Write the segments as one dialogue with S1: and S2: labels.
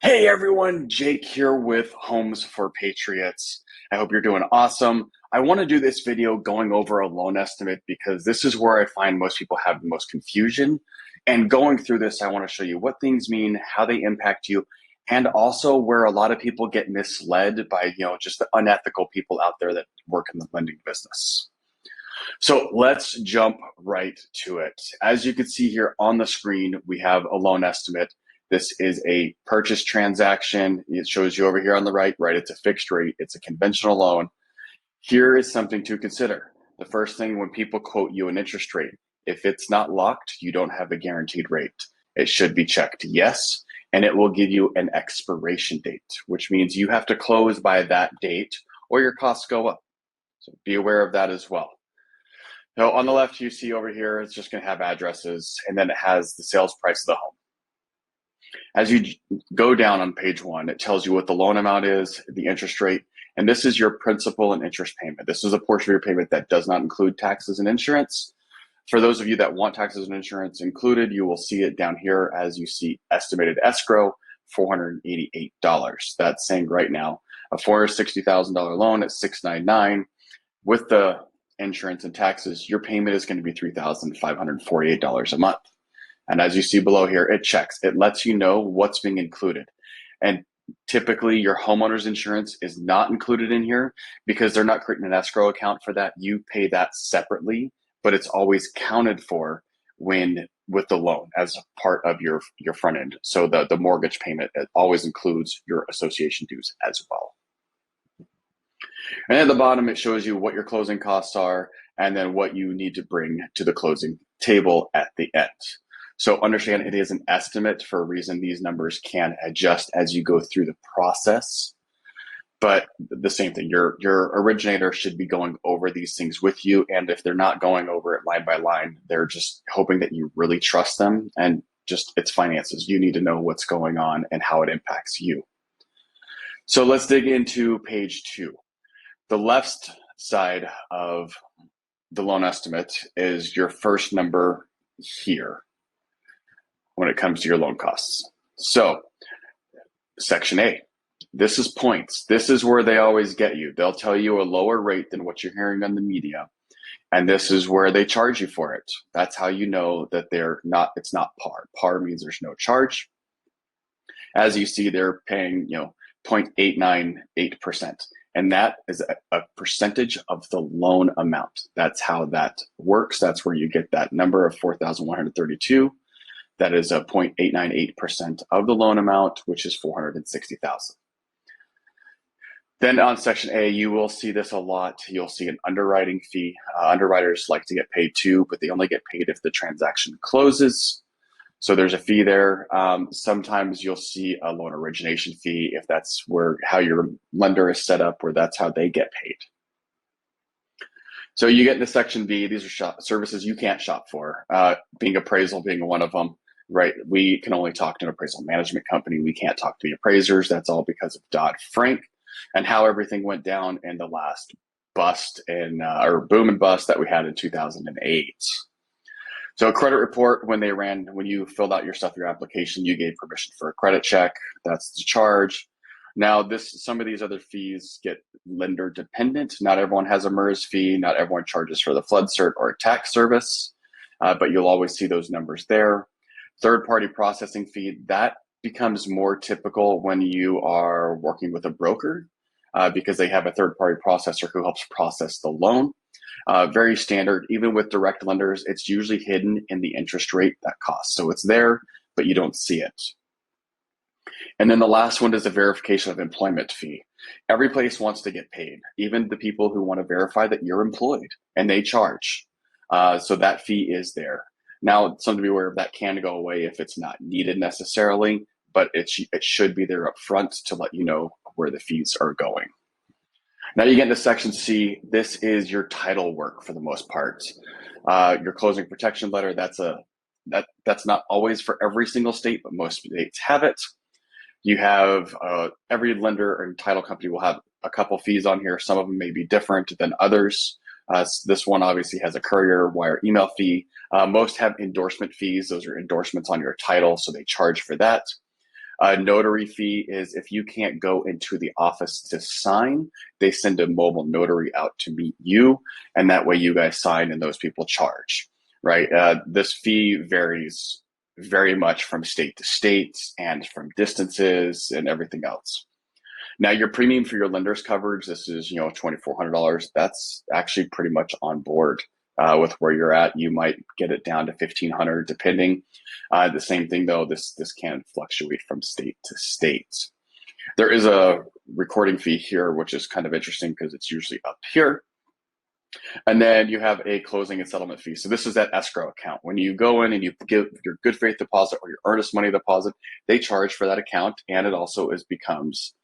S1: Hey everyone, Jake here with Homes for Patriots. I hope you're doing awesome. I want to do this video going over a loan estimate because this is where I find most people have the most confusion. And going through this, I want to show you what things mean, how they impact you, and also where a lot of people get misled by, just the unethical people out there that work in the lending business. So let's jump right to it. As you can see here on the screen, we have a loan estimate. This is a purchase transaction. It shows you over here on the right, it's a fixed rate. It's a conventional loan. Here is something to consider. The first thing, when people quote you an interest rate, if it's not locked, you don't have a guaranteed rate. It should be checked yes, and it will give you an expiration date, which means you have to close by that date or your costs go up. So be aware of that as well. So on the left, you see over here, it's just going to have addresses, and then it has the sales price of the home. As you go down on page one, it tells you what the loan amount is, the interest rate, and this is your principal and interest payment. This is a portion of your payment that does not include taxes and insurance. For those of you that want taxes and insurance included, you will see it down here as you see estimated escrow, $488. That's saying right now, a $460,000 loan at $699 with the insurance and taxes, your payment is going to be $3,548 a month. And as you see below here, it checks. It lets you know what's being included. And typically your homeowner's insurance is not included in here because they're not creating an escrow account for that. You pay that separately, but it's always counted for with the loan as a part of your front end. So the mortgage payment, it always includes your association dues as well. And at the bottom, it shows you what your closing costs are and then what you need to bring to the closing table at the end. So understand it is an estimate for a reason. These numbers can adjust as you go through the process. But the same thing, your originator should be going over these things with you. And if they're not going over it line by line, they're just hoping that you really trust them and just it's finances. You need to know what's going on and how it impacts you. So let's dig into page two. The left side of the loan estimate is your first number here when it comes to your loan costs. So section A, this is points. This is where they always get you. They'll tell you a lower rate than what you're hearing on the media. And this is where they charge you for it. That's how you know that it's not par. Par means there's no charge. As you see, they're paying, 0.898%. And that is a percentage of the loan amount. That's how that works. That's where you get that number of 4,132. That is a 0.898% of the loan amount, which is 460,000. Then on section A, you will see this a lot. You'll see an underwriting fee. Underwriters like to get paid too, but they only get paid if the transaction closes. So there's a fee there. Sometimes you'll see a loan origination fee if that's how your lender is set up, where that's how they get paid. So you get into section B. These are services you can't shop for. Being appraisal being one of them, right? We can only talk to an appraisal management company. We can't talk to the appraisers. That's all because of Dodd-Frank and how everything went down in the last bust or boom and bust that we had in 2008. So a credit report, when you filled out your application, you gave permission for a credit check. That's the charge. Now, some of these other fees get lender dependent. Not everyone has a MERS fee. Not everyone charges for the flood cert or a tax service, but you'll always see those numbers there. Third-party processing fee, that becomes more typical when you are working with a broker because they have a third-party processor who helps process the loan. Very standard. Even with direct lenders, it's usually hidden in the interest rate that costs. So it's there, but you don't see it. And then the last one is the verification of employment fee. Every place wants to get paid, even the people who want to verify that you're employed, and they charge. So that fee is there. Now, something to be aware of, that can go away if it's not needed necessarily, but it should be there up front to let you know where the fees are going. Now you get into section C. This is your title work for the most part. Your closing protection letter, that's not always for every single state, but most states have it. You have every lender and title company will have a couple fees on here. Some of them may be different than others. This one obviously has a courier wire email fee. Most have endorsement fees. Those are endorsements on your title, so they charge for that. A notary fee is if you can't go into the office to sign, they send a mobile notary out to meet you, and that way you guys sign and those people charge, right? This fee varies very much from state to state and from distances and everything else. Now, your premium for your lender's coverage, this is, $2,400. That's actually pretty much on board with where you're at. You might get it down to $1,500 depending. The same thing though, this can fluctuate from state to state. There is a recording fee here, which is kind of interesting because it's usually up here. And then you have a closing and settlement fee. So this is that escrow account. When you go in and you give your good faith deposit or your earnest money deposit, they charge for that account, and it also becomes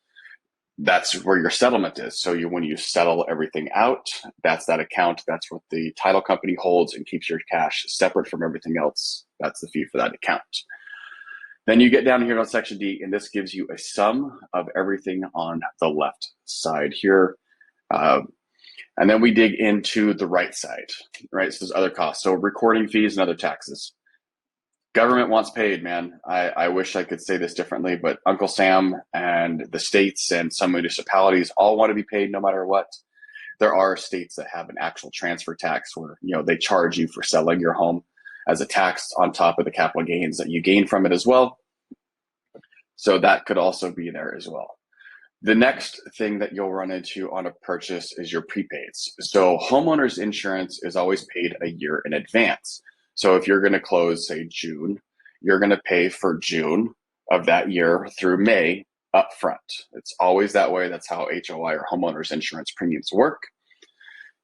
S1: that's where your settlement is. So when you settle everything out, that's that account. That's what the title company holds and keeps your cash separate from everything else. That's the fee for that account. Then you get down here on section D, and this gives you a sum of everything on the left side here. And then we dig into the right side, right? So there's other costs. So recording fees and other taxes. Government wants paid, man. I wish I could say this differently, but Uncle Sam and the states and some municipalities all want to be paid no matter what. There are states that have an actual transfer tax where, they charge you for selling your home as a tax on top of the capital gains that you gain from it as well. So that could also be there as well. The next thing that you'll run into on a purchase is your prepaids. So homeowners insurance is always paid a year in advance. So if you're going to close, say June, you're going to pay for June of that year through May upfront. It's always that way. That's how HOI or homeowners insurance premiums work.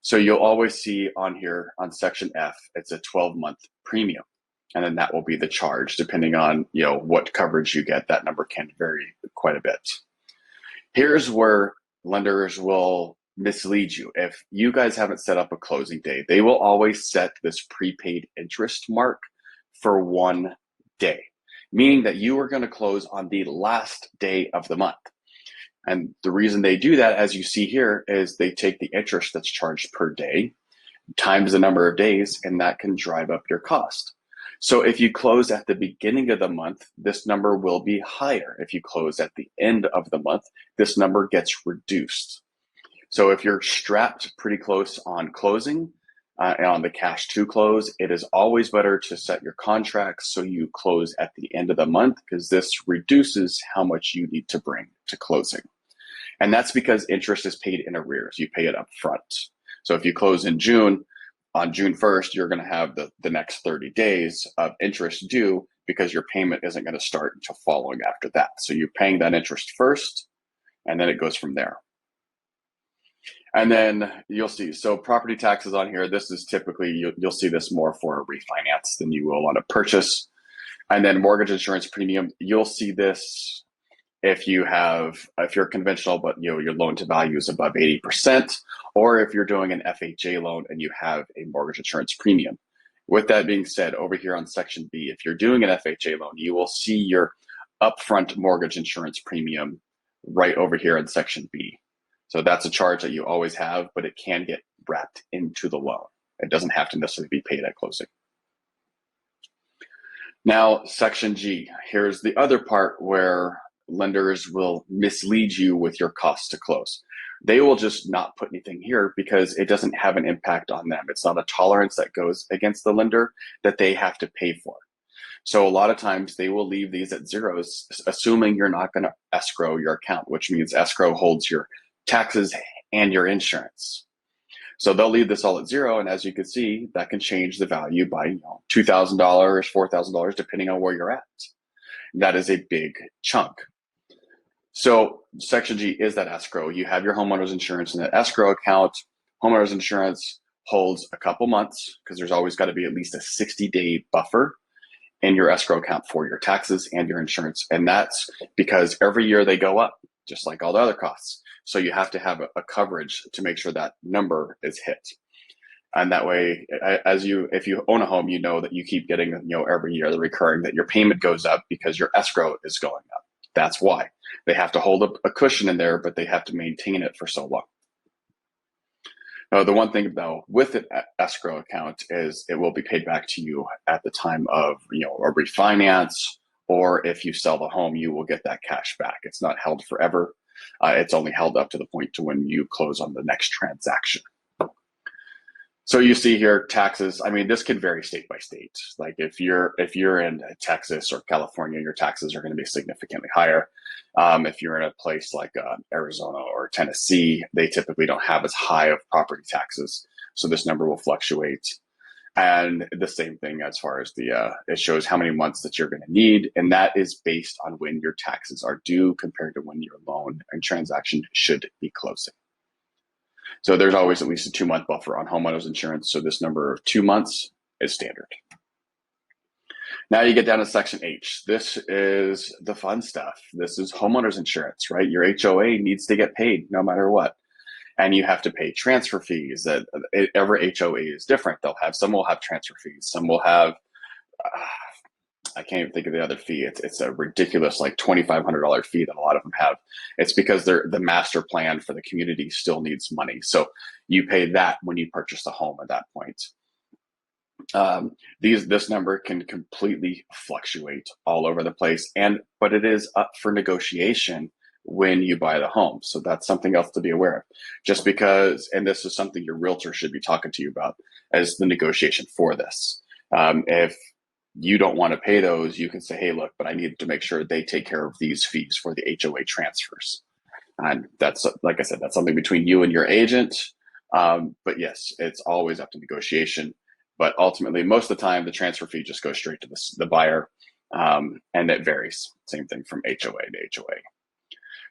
S1: So you'll always see on here on section F, it's a 12-month premium. And then that will be the charge depending on, what coverage you get. That number can vary quite a bit. Here's where lenders will mislead you. If you guys haven't set up a closing date, they will always set this prepaid interest mark for 1 day, meaning that you are going to close on the last day of the month. And the reason they do that, as you see here, is they take the interest that's charged per day times the number of days, and that can drive up your cost. So if you close at the beginning of the month, this number will be higher. If you close at the end of the month, this number gets reduced. So if you're strapped pretty close on closing and on the cash to close, it is always better to set your contracts so you close at the end of the month, because this reduces how much you need to bring to closing. And that's because interest is paid in arrears. You pay it up front. So if you close in June, on June 1st, you're going to have the next 30 days of interest due because your payment isn't going to start until following after that. So you're paying that interest first, and then it goes from there. And then you'll see, so property taxes on here, this is typically, you'll see this more for a refinance than you will on a purchase. And then mortgage insurance premium, you'll see this if you're conventional, but your loan to value is above 80%, or if you're doing an FHA loan and you have a mortgage insurance premium. With that being said, over here on section B, if you're doing an FHA loan, you will see your upfront mortgage insurance premium right over here in section B. So that's a charge that you always have, but it can get wrapped into the loan. It doesn't have to necessarily be paid at closing. Now, section G, here's the other part where lenders will mislead you with your costs to close. They will just not put anything here because it doesn't have an impact on them. It's not a tolerance that goes against the lender that they have to pay for. So a lot of times they will leave these at zeros, assuming you're not going to escrow your account, which means escrow holds your taxes and your insurance. So they'll leave this all at zero. And as you can see, that can change the value by $2,000, $4,000, depending on where you're at. That is a big chunk. So section G is that escrow. You have your homeowner's insurance in that escrow account. Homeowner's insurance holds a couple months because there's always got to be at least a 60-day buffer in your escrow account for your taxes and your insurance. And that's because every year they go up, just like all the other costs. So you have to have a coverage to make sure that number is hit. And that way, if you own a home, you know that you keep getting, every year the recurring, that your payment goes up because your escrow is going up. That's why. They have to hold a cushion in there, but they have to maintain it for so long. Now, the one thing though with an escrow account is it will be paid back to you at the time of a refinance or if you sell the home, you will get that cash back. It's not held forever. It's only held up to the point to when you close on the next transaction. So you see here taxes. I mean, this can vary state by state. Like if you're in Texas or California, your taxes are going to be significantly higher. If you're in a place like Arizona or Tennessee, they typically don't have as high of property taxes, so this number will fluctuate. And the same thing as far as it shows how many months that you're going to need, and that is based on when your taxes are due compared to when your loan and transaction should be closing. So there's always at least a 2-month buffer on homeowners insurance. So this number of 2 months is standard. Now you get down to section H. This is the fun stuff. This is homeowners insurance, right? Your HOA needs to get paid no matter what. And you have to pay transfer fees. That every HOA is different. Some will have transfer fees. Some will have, I can't even think of the other fee. It's a ridiculous like $2,500 fee that a lot of them have. It's because the master plan for the community still needs money. So you pay that when you purchase the home at that point. This number can completely fluctuate all over the place, but it is up for negotiation when you buy the home. So that's something else to be aware of. Just because, and this is something your realtor should be talking to you about as the negotiation for this. If you don't want to pay those, you can say, hey, look, but I need to make sure they take care of these fees for the HOA transfers. And that's, like I said, that's something between you and your agent. But yes, it's always up to negotiation. But ultimately, most of the time, the transfer fee just goes straight to the buyer. And it varies. Same thing from HOA to HOA.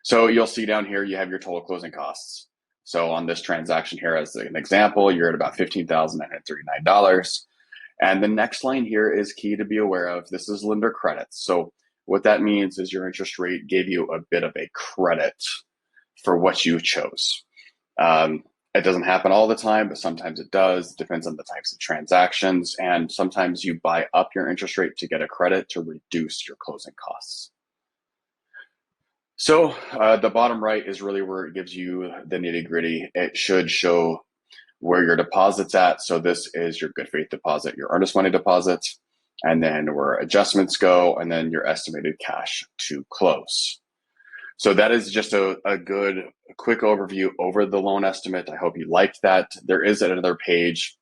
S1: So you'll see down here, you have your total closing costs. So on this transaction here, as an example, you're at about $15,939. And the next line here is key to be aware of. This is lender credits. So what that means is your interest rate gave you a bit of a credit for what you chose. It doesn't happen all the time, but sometimes it does. It depends on the types of transactions. And sometimes you buy up your interest rate to get a credit to reduce your closing costs. So the bottom right is really where it gives you the nitty gritty. It should show where your deposit's at. So this is your good faith deposit, your earnest money deposit, and then where adjustments go, and then your estimated cash to close. So that is just a good quick overview over the loan estimate. I hope you liked that. There is another page,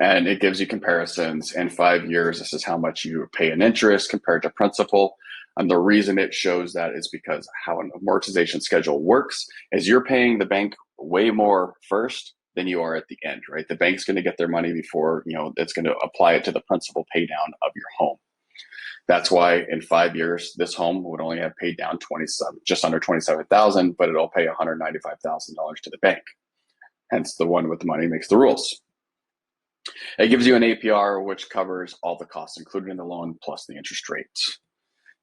S1: and it gives you comparisons. In 5 years, this is how much you pay in interest compared to principal. And the reason it shows that is because how an amortization schedule works is you're paying the bank way more first than you are at the end, right? The bank's going to get their money before, it's going to apply it to the principal pay down of your home. That's why in 5 years, this home would only have paid down just under $27,000, but it'll pay $195,000 to the bank. Hence, the one with the money makes the rules. It gives you an APR, which covers all the costs included in the loan plus the interest rate.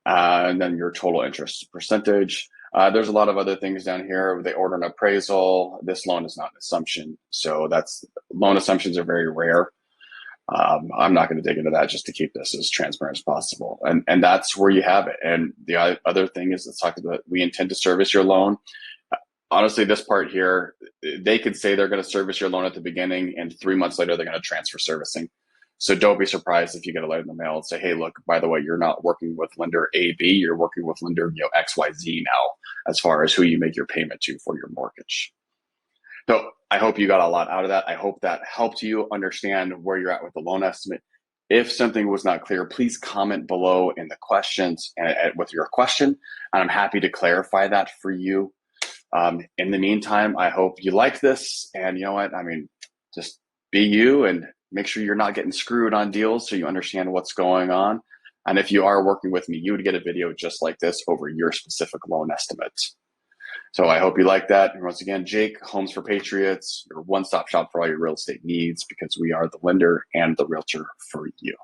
S1: And then your total interest percentage. There's a lot of other things down here. They order an appraisal. This loan is not an assumption. So loan assumptions are very rare. I'm not going to dig into that just to keep this as transparent as possible. And that's where you have it. And the other thing is, let's talk about, we intend to service your loan. Honestly, this part here, they could say they're going to service your loan at the beginning, and 3 months later, they're going to transfer servicing. So don't be surprised if you get a letter in the mail and say, hey, look, by the way, you're not working with lender AB, you're working with lender XYZ now, as far as who you make your payment to for your mortgage. So I hope you got a lot out of that. I hope that helped you understand where you're at with the loan estimate. If something was not clear, please comment below in the questions with your question, and I'm happy to clarify that for you. In the meantime, I hope you like this, and you know what? I mean, just be you and make sure you're not getting screwed on deals so you understand what's going on. And if you are working with me, you would get a video just like this over your specific loan estimates. So I hope you like that. And once again, Jake, Homes for Patriots, your one-stop shop for all your real estate needs, because we are the lender and the realtor for you.